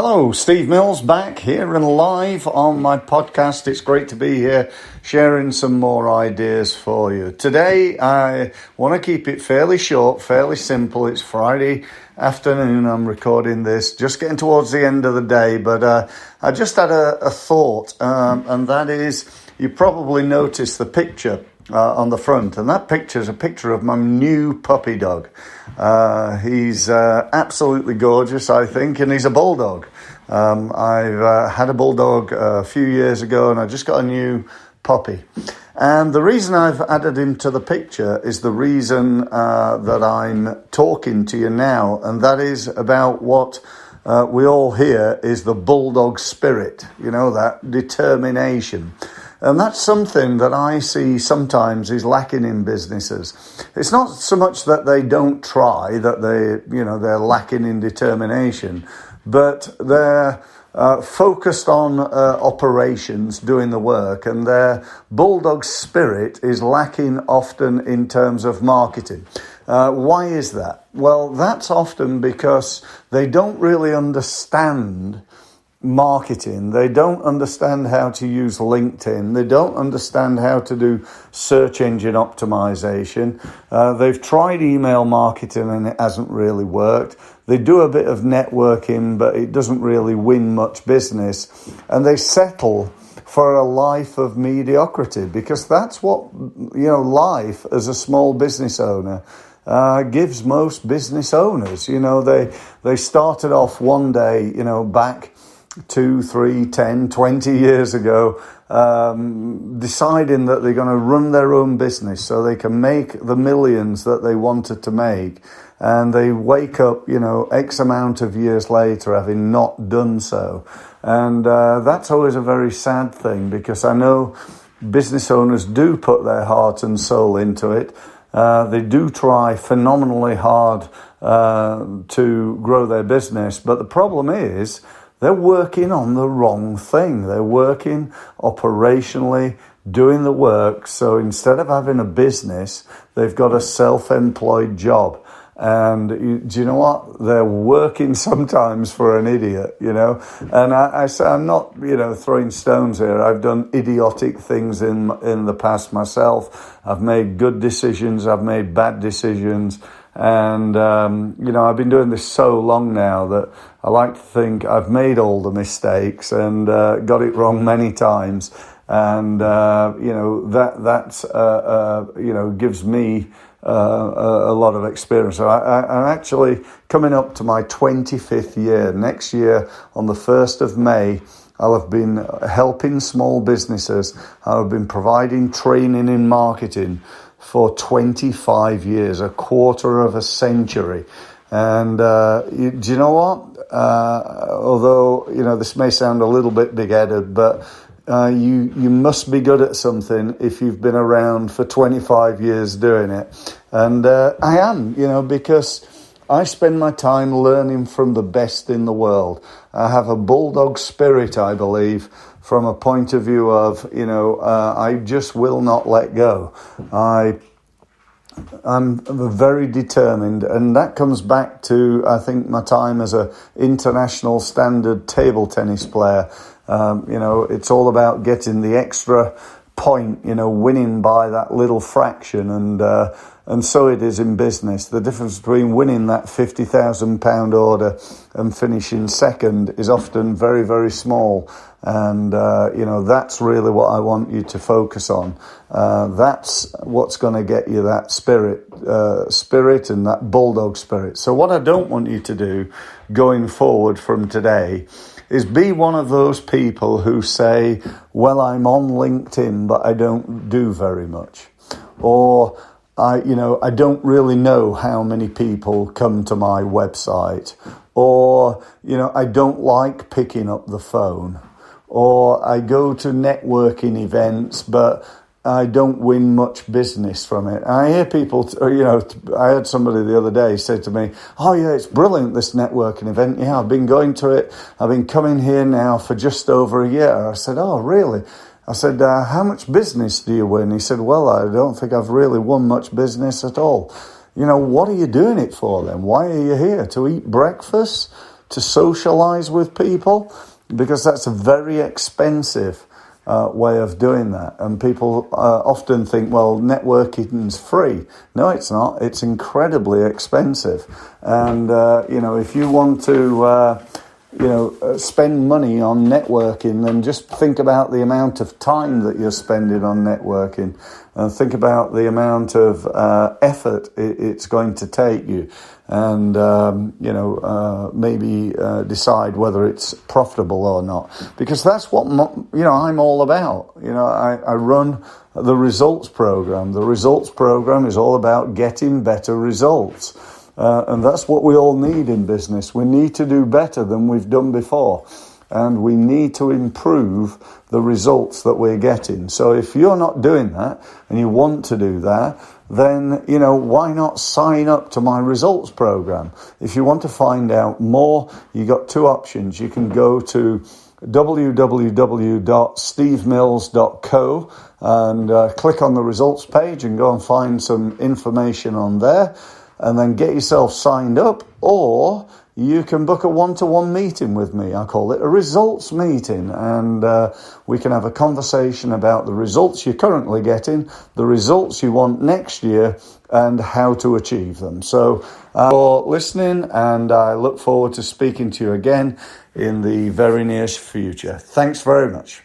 Hello, Steve Mills back here and live on my podcast. It's great to be here sharing some more ideas for you. Today, I want to keep it fairly short, fairly simple. It's Friday afternoon. I'm recording this, just getting towards the end of the day, but I just had a thought, and that is, you probably noticed the picture on the front, and that picture is a picture of my new puppy dog. He's absolutely gorgeous, I think, and he's a Bulldog. I've had a Bulldog a few years ago, and I just got a new puppy. And the reason I've added him to the picture is the reason that I'm talking to you now, and that is about what we all hear is the Bulldog spirit, you know, that determination. And that's something that I see sometimes is lacking in businesses. It's not so much that they don't try, that they're lacking in determination, but they're focused on operations, doing the work, and their Bulldog spirit is lacking often in terms of marketing. Why is that? Well, that's often because they don't really understand marketing. They don't understand how to use LinkedIn. They don't understand how to do search engine optimization. They've tried email marketing and it hasn't really worked. They do a bit of networking, but it doesn't really win much business. And they settle for a life of mediocrity, because that's what, life as a small business owner gives most business owners. They started off one day, back 2, 3, 10, 20 years ago, deciding that they're going to run their own business so they can make the millions that they wanted to make. And they wake up, X amount of years later having not done so. And that's always a very sad thing, because I know business owners do put their heart and soul into it. They do try phenomenally hard to grow their business. But the problem is, they're working on the wrong thing. They're working operationally, doing the work. So instead of having a business, they've got a self-employed job. And do you know what? They're working sometimes for an idiot, And I say, I'm not, throwing stones here. I've done idiotic things in the past myself. I've made good decisions. I've made bad decisions. And, I've been doing this so long now that I like to think I've made all the mistakes and got it wrong many times. And, that gives me a lot of experience. So I'm actually coming up to my 25th year. Next year, on the 1st of May, I'll have been helping small businesses. I'll have been providing training in marketing for 25 years, a quarter of a century. And do you know what? Although, this may sound a little bit big-headed, but you must be good at something if you've been around for 25 years doing it. And I am, because I spend my time learning from the best in the world. I have a Bulldog spirit, I believe, from a point of view of, I just will not let go. I'm very determined, and that comes back to, I think, my time as a international standard table tennis player. It's all about getting the extra point, winning by that little fraction, and so it is in business. The difference between winning that £50,000 order and finishing second is often very, very small. And, that's really what I want you to focus on. That's what's going to get you that spirit and that Bulldog spirit. So what I don't want you to do going forward from today is be one of those people who say, well, I'm on LinkedIn, but I don't do very much. Or, I don't really know how many people come to my website. Or, I don't like picking up the phone. Or I go to networking events, but I don't win much business from it. And I hear people, I had somebody the other day say to me, oh yeah, it's brilliant, this networking event. Yeah, I've been going to it. I've been coming here now for just over a year. I said, oh, really? I said, how much business do you win? He said, well, I don't think I've really won much business at all. What are you doing it for then? Why are you here? To eat breakfast? to socialize with people, because that's a very expensive way of doing that. And people often think, well, networking's free. No, it's not. It's incredibly expensive. And, if you want to, spend money on networking, then just think about the amount of time that you're spending on networking, and think about the amount of effort it's going to take you, and maybe decide whether it's profitable or not, because that's what I'm all about. I run the results program. The results program is all about getting better results. And that's what we all need in business. We need to do better than we've done before. And we need to improve the results that we're getting. So if you're not doing that and you want to do that, then, why not sign up to my results program? If you want to find out more, you got two options. You can go to www.stevemills.co and click on the results page and go and find some information on there, and then get yourself signed up, or you can book a one-to-one meeting with me. I call it a results meeting, and we can have a conversation about the results you're currently getting, the results you want next year, and how to achieve them. So for listening, and I look forward to speaking to you again in the very near future. Thanks very much.